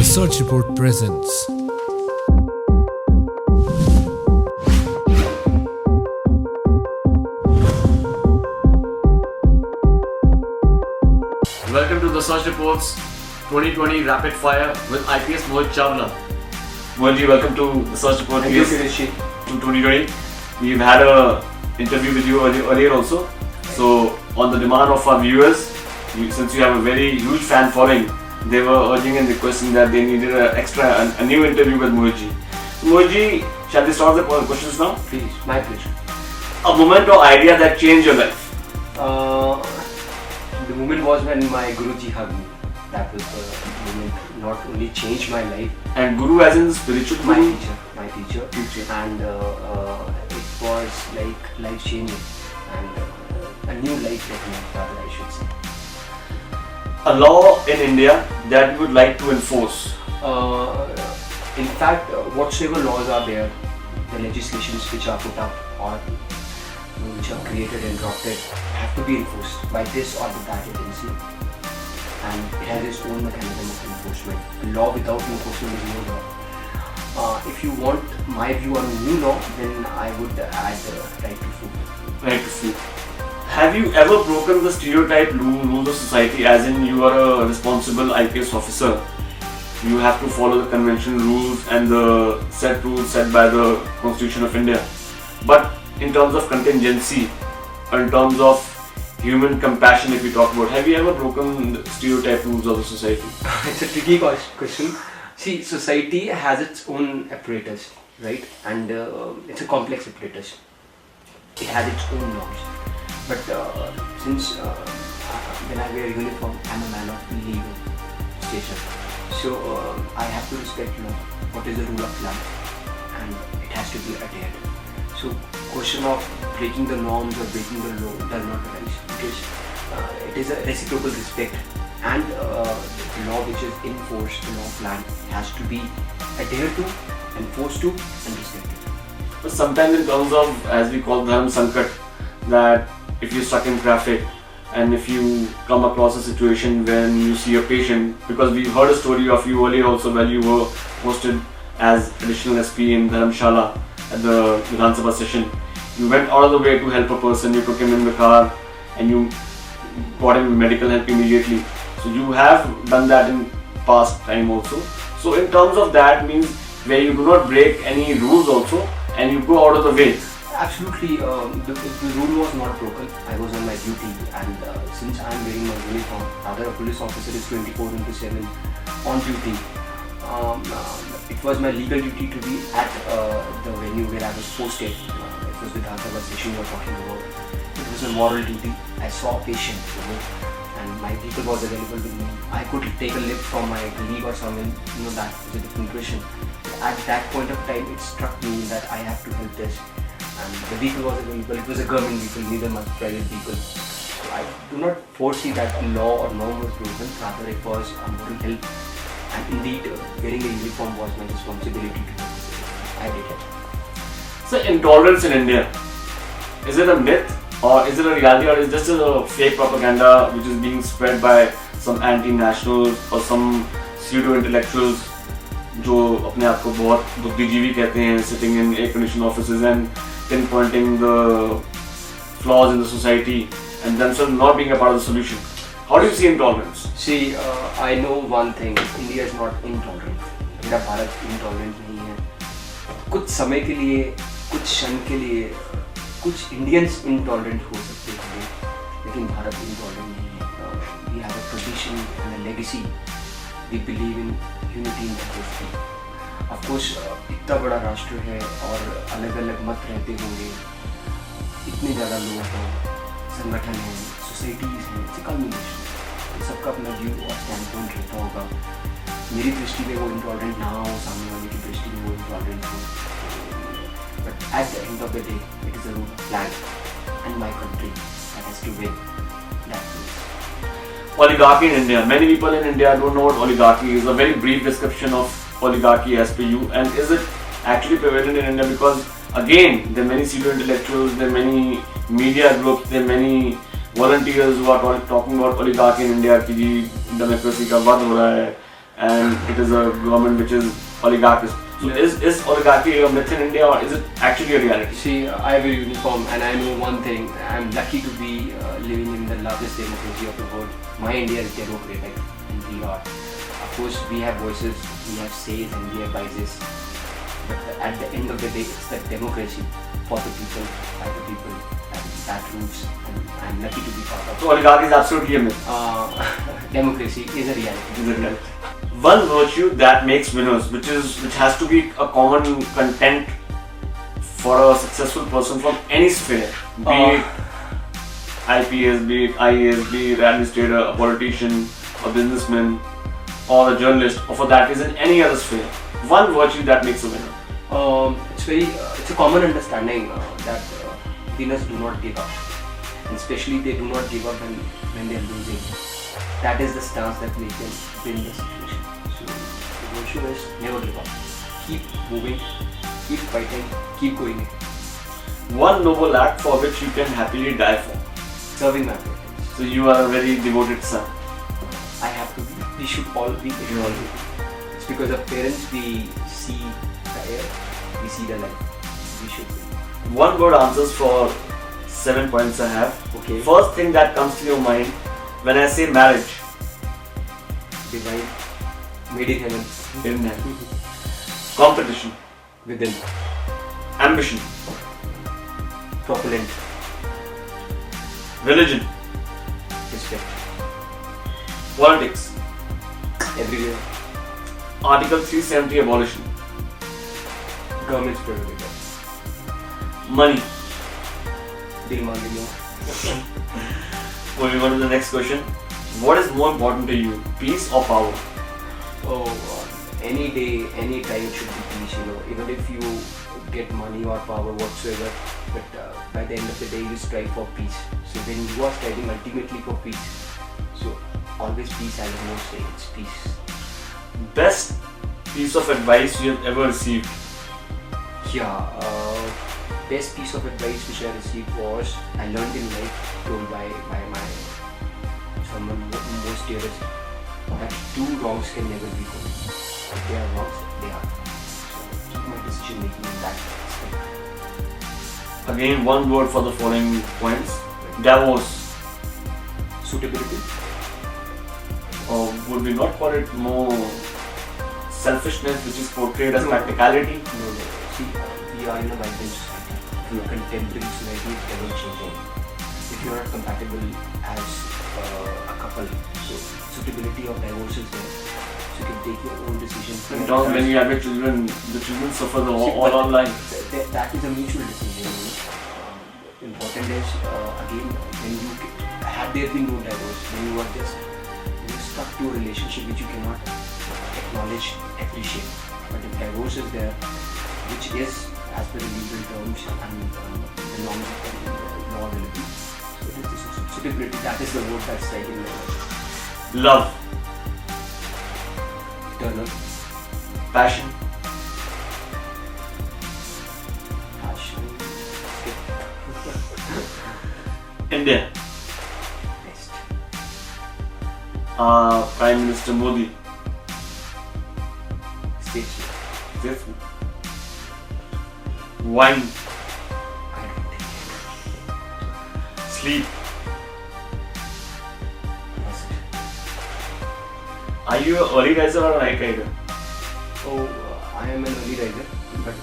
The Search Report presents Welcome to the Search Reports 2020 Rapid Fire with IPS Mohit Chawla. Mohit, welcome to the Search Report. Thank you, Girish. To 2020. We've had an interview with you earlier also. So, on the demand of our viewers, since you have a very huge fan following, they were urging and requesting that they needed a new interview with Mohit. Mohit, shall we start the questions now? Please, my pleasure. A moment or idea that changed your life? The moment was when my Guruji hugged me. That was the moment, not only changed my life. And Guru as in the spiritual Guru? My teacher. And it was like life changing and a new life for me, rather I should say. A law in India that you would like to enforce? In fact, whatsoever laws are there, the legislations which are put up or which are created and drafted have to be enforced by this or that agency, and it has its own mechanism of enforcement. A law without enforcement is no law. If you want my view on new law, then I would add right to food. Right to food. Have you ever broken the stereotype rules of society, as in you are a responsible IPS officer, you have to follow the conventional rules and the set rules set by the Constitution of India, but in terms of contingency, or in terms of human compassion, if we talk about, have you ever broken the stereotype rules of the society? It's a tricky question. See, society has its own apparatus, right? And it's a complex apparatus. It has its own norms. But since when I wear uniform, I'm a man of legal station. So I have to respect law. What is the rule of law? And it has to be adhered. So question of breaking the norms or breaking the law does not arise, because it is a reciprocal respect, and the law which is enforced, the law of land, has to be adhered to, enforced to, and respected. But sometimes in terms of, as we call Dharm Sankat, that if you're stuck in traffic and if you come across a situation when you see a patient, because we heard a story of you earlier also when you were posted as additional SP in Dharamshala at the Vidhan Sabha session, you went out of the way to help a person, you took him in the car and you got him medical help immediately. So you have done that in past time also. So in terms of that means where you do not break any rules also and you go out of the way. Absolutely, the rule was not broken. I was on my duty, and since I am wearing my uniform, rather a police officer is 24/7 on duty. It was my legal duty to be at the venue where I was posted. It was Vidhan Sabha session you were talking about. It was a moral duty. I saw a patient, and my vehicle was available with me. I could take a lift from my colleague or someone, that was a different question. At that point of time, it struck me that I have to help this. And the vehicle was available, it was a government vehicle, neither my private vehicle. So I do not foresee that a law or norm was broken, rather it was a moral help. And indeed, wearing a uniform was my responsibility to do. I did it. So intolerance in India, is it a myth or is it a reality, or is it just a fake propaganda which is being spread by some anti-nationals or some pseudo-intellectuals जो अपने आप को बहुत बुद्धिजीवी कहते हैं, sitting in air-conditioned offices and pinpointing the flaws in the society and themselves not being a part of the solution? How do you see intolerance? See, I know one thing, India is not intolerant. मेरा Bharat intolerant नहीं है. कुछ समय के लिए, कुछ क्षण के लिए, कुछ Indians intolerant हो सकते हैं, लेकिन भारत intolerant नहीं है. We have a tradition and a legacy. We believe in unity in diversity. Of course, इतना बड़ा राष्ट्र है और अलग अलग मत रहते होंगे, इतने ज़्यादा लोग हैं, संगठन हैं, सोसाइटीज़ हैं, इट्स कम्युनिकेशन, तो सबका अपना व्यू और स्टैंड पॉइंट रहता होगा. मेरी दृष्टि में वो इंटॉलरेंट ना हो, सामने वाले की दृष्टि में वो इंटॉलरेंट हो, but at the end of the day it is a rule of land and my country that has to win. Oligarchy in India. Many people in India don't know what oligarchy is. A very brief description of oligarchy as per you, and is it actually prevalent in India? Because again, there are many pseudo-intellectuals, there are many media groups, there are many volunteers who are talking about oligarchy in India कि जी democracy का वध हो रहा है and it is a government which is oligarchist. So is oligarchy a myth in India, or is it actually a reality? See, I wear uniform and I know one thing. I'm lucky to be living in the largest democracy of the world. My India is democratic and we are. Of course, we have voices, we have says and we have biases. But at the end of the day, it's the democracy for the people, by the people, and that rules. And I'm lucky to be part of. So oligarchy is absolutely a myth. Democracy is a reality. Is a reality. One virtue that makes winners, which has to be a common content for a successful person from any sphere, be it IPS, be it IAS, be it administrator, a politician, a businessman, or a journalist, or for that reason any other sphere. One virtue that makes a winner. It's a common understanding that winners do not give up, and especially they do not give up when they are losing. That is the stance that makes them win the situation. So the virtue is never give up. Keep moving, keep fighting, keep going. One noble act for which you can happily die for. Serving my parents. So you are a very devoted son. I have to be. We should all be. We should all be. It's because of parents we see the air, we see the light. We should be. One word answers for 7 points I have. Okay. First thing that comes to your mind when I say marriage. Divine. Made in heaven. In heaven. Competition. Within. Ambition. Propellant. Religion. Respect. Politics. Everywhere. Article 370 abolition. Government's prerogative. Money. Demanding more. Moving on to the next question. What is more important to you, peace or power? Any day, any time it should be peace, even if you get money or power whatsoever, but by the end of the day you strive for peace. So when you are striving ultimately for peace, so always peace has no say, it's peace. Best piece of advice you have ever received? Best piece of advice which I received was, I learned in life, told by my someone most dearest, that two wrongs can never be good. If they are wrongs, they are. So keep my decision making in that aspect. Again, one word for the following points. Divorce. Suitability. Or would we not call it more selfishness, which is portrayed as practicality? No. See, we are in a vibrant society. In a contemporary society, it's ever changing. If you are not compatible as a couple, so suitability of divorce is there. So you can take your own decision. And Tom, when you have your children, the children suffer all online. That is a mutual decision. Important is, again, when you had there been no divorce, then you are just stuck to a relationship which you cannot acknowledge, appreciate. But if divorce is there, which is as per the legal terms and the norms of the law available, so it is the suitability. That is the word that's striking me. Love. Eternal. Passion. India. Best. Prime Minister Modi. Statesman. Fifth. Wine. I don't think. Sleep. Best. Are you an early riser or a night rider? I am an early riser, but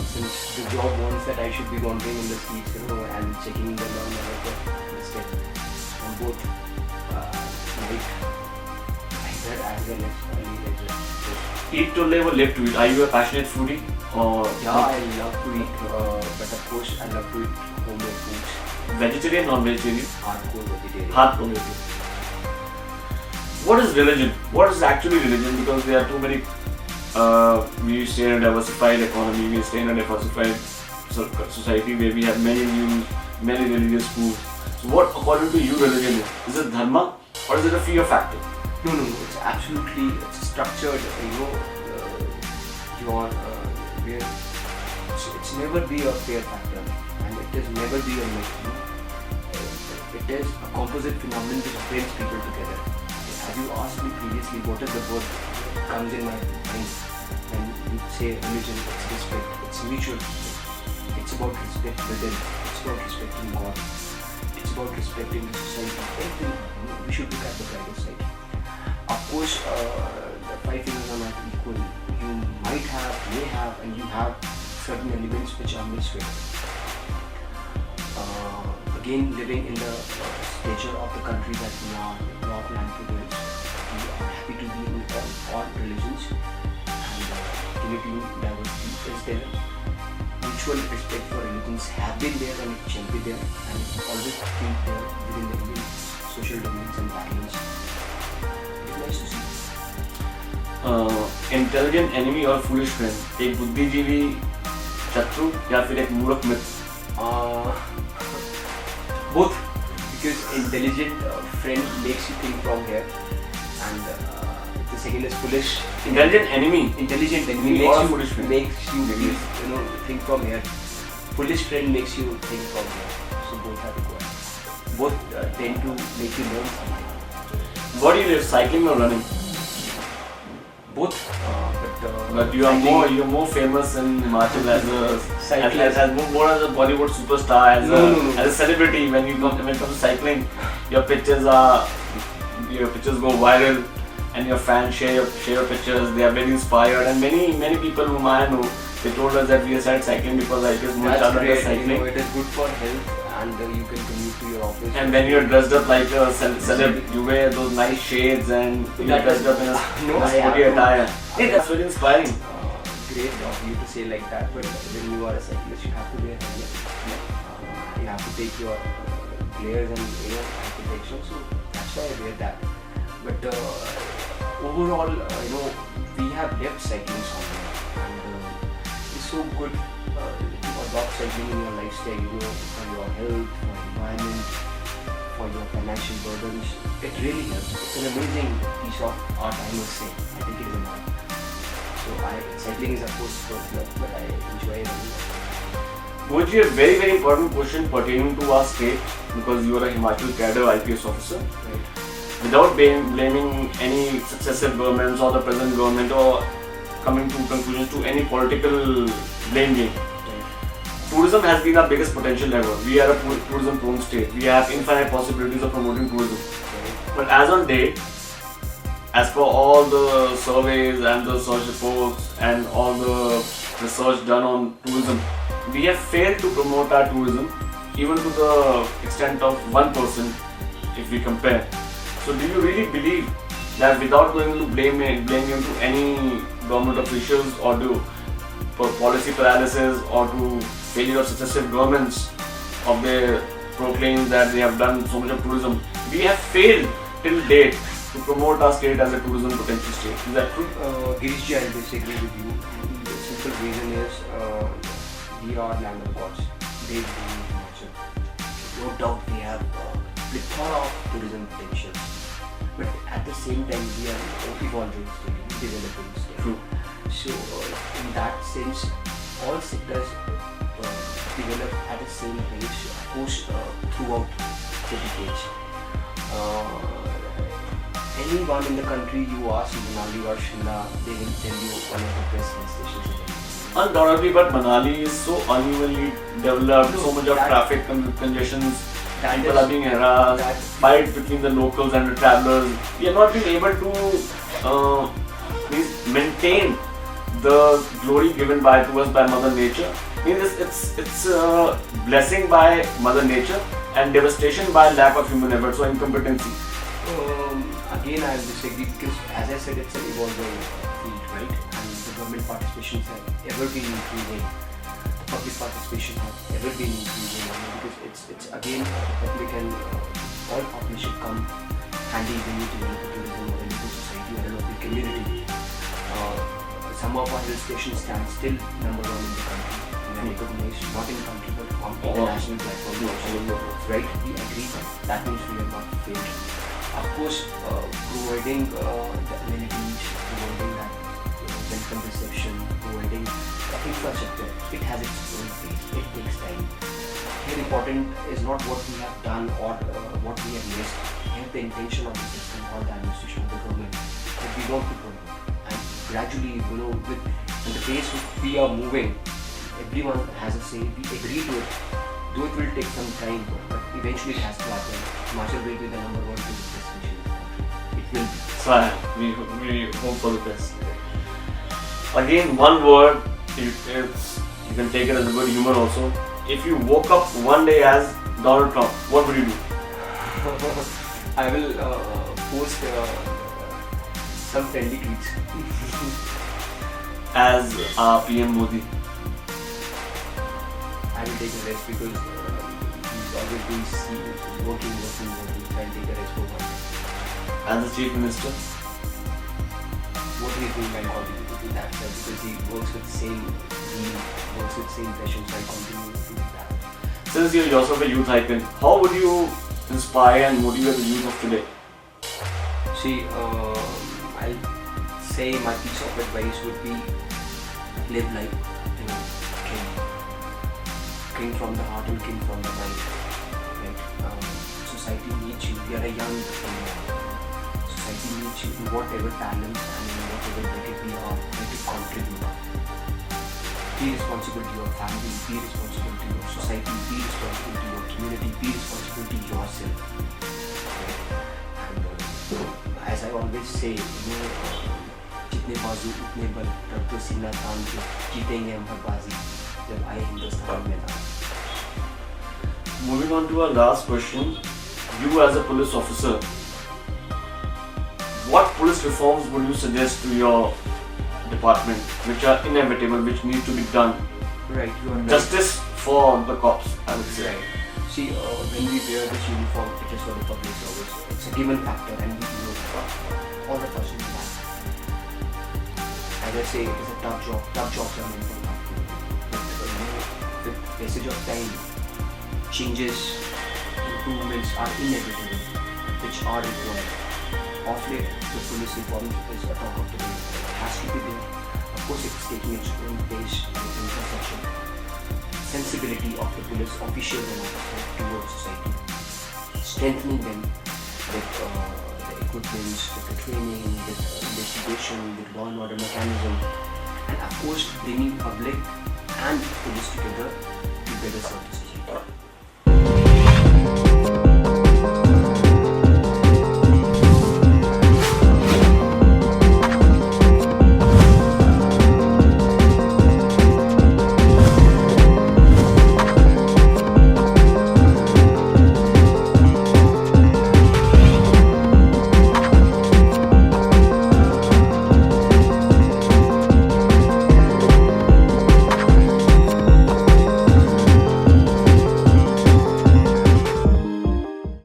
since the job wants that I should be wandering in the streets, and checking the law and step on both night riser as well as early riser. So, Eat to live or live to eat? Are you a passionate foodie? Or I love to eat, but of course I love to eat homemade foods. vegetarian, non-vegetarian? Hardcore vegetarian. Hardcore vegetarian. What is religion? What is actually religion? Because there are too many. We stay in a diversified economy. We stay in a diversified society where we have many views, many religious schools. So, what according to you religion is? Is it dharma or is it a fear factor? No. It's absolutely structured. Where it's never be a fear factor, and it is never be a myth. It is a composite phenomenon which brings people together. As you asked me previously, what is the word comes in my mind when you say religion, it's respect, it's mutual respect. It's about respect within, it's about respecting God, it's about respecting the society. Everything, we should look at the brighter side. Of course, the five fingers are not equal. You might have, may have, and you have certain elements which are mixed with. Again, living in the stature of the country that we are, the broad land privilege, we are happy to be in all religions, and unity, diversity is there. Mutual respect for religions have been there and it shall be there, and always be there within the Indian social domains and values. It's nice to see. Intelligent enemy और foolish friend, एक बुद्धिजीवी शत्रु या फिर एक मूर्ख मित्र? Both, because intelligent friend makes you think from here, and the second is foolish. Intelligent enemy makes you think from here. Foolish friend makes you think from here. So both are required. Both tend to make you learn something. What do you live, cycling or running? Both, but you are more famous in Himachal as more as a Bollywood superstar, as a celebrity. When it comes to cycling, your pictures go viral, and your fans share your pictures. They are very inspired, and many people whom I know, they told us that we have started cycling because IPS That's great. cycling. It is good for health, and you can commute to your office. And when you're dressed up like a celeb, you wear those nice shades and you're dressed up in a sporty attire. That's very inspiring. Great of you to say like that, but when you are a cyclist, you have to wear helmet. You have to take your players and protection. So that's why I wear that. But overall, we have left cycling somewhere, and it's so good to adopt cycling in your lifestyle. For your health, for environment, for your financial burdens. It really helps. It's an amazing piece of art, I must say. I think it is an art. So cycling is of course first love, but I enjoy it. Mohit, a very very important question pertaining to our state, because you are a Himachal cadre IPS officer. Right. Without blaming any successive governments or the present government or coming to conclusions to any political blame game, tourism has been our biggest potential ever. We are a tourism prone state. We have infinite possibilities of promoting tourism. But as on date, as per all the surveys and the search reports and all the research done on tourism, we have failed to promote our tourism even to the extent of 1% if we compare. So do you really believe that without going to blame you to any government officials or for policy paralysis or to failure of successive governments of their proclaims that they have done so much of tourism, we have failed till date to promote our state as a tourism potential state? Is that true? Girish, I disagree with you. The simple reason is we are land of gods. They do Himachal. No doubt we have plethora of tourism potential. But at the same time, we are evolving state, developing state. True. So in that sense, all sectors develop at the same pace, of course, throughout the decades. Anyone in the country you ask Manali or Shimla, they will tell you one of the best hill stations. Undoubtedly, but Manali is so unevenly developed, so much of traffic congestions, people are being harassed, fight between the locals and the travelers. We have not been able to maintain the glory given to us by Mother Nature. It's a blessing by Mother Nature and devastation by lack of human effort, so incompetency. Again, I disagree because, as I said, it's an evolving field, right? And the government participations have ever been increasing. Public participation has ever been increasing, because it's again public and all population come handy when you develop a tourism or a local society or a local community. Some of our hill stations stand still number one in the country. We are recognized not in the country but on international platforms. Right? We agree. That means we have not failed. Of course, providing the amenities, providing that welcome reception, providing infrastructure, it has its own pace. It takes time. Here, important is not what we have done or what we have missed. Here, the intention of the system or the administration of the government that we want to promote. gradually, with and the pace we are moving, everyone has a say. We agree to it, though it will take some time, but eventually it has to happen. Himachal will be the number one tourist destination. It will be. So we hope for the best. Again, one word, you can take it as a good humor also. If you woke up one day as Donald Trump, what would you do? I will post some friendly tweets. As PM Modi. I will take a rest because he's always been working. I'll take a rest for one. As the Chief Minister. What he's doing, I'll continue to do that because he works with the same team, works with the same passion, so I'll continue to do that. Since you're yourself a youth icon, how would you inspire and motivate the youth of today? See, I'll say my piece of advice would be live life, king from the heart and king from the mind. Right? Society needs you. We are a young society needs you in whatever talents and in whatever bracket we are to contribute. Be responsible to your family, be responsible to your society, be responsible to your community, be responsible to yourself. Right? And as I always say, जितने बाजू उतने बल, तब तो सीना तान के जीतेंगे हम हर बाजी जब आए हिंदुस्तान में ना. Moving on to our last question, you as a police officer, what police reforms would you suggest to your department which are inevitable, which need to be done? Right, you are right. Justice for the cops, I would say. Right. See, when we wear this uniform, it is for the public service. It's a given factor, and we know all of us know that. As I say, it is a tough job. Tough jobs are meant for tough people. But with passage of time, changes, improvements are inevitable, which are required. Of late, the police reform is a talk of the day. It has to be there. Of course, it's taking its own pace with infrastructure. Sensibility of the police officials and officers towards society. Strengthening them with the equipments, with the training, with investigation, with law and order mechanism. And of course, bringing public and police together to better serve the society.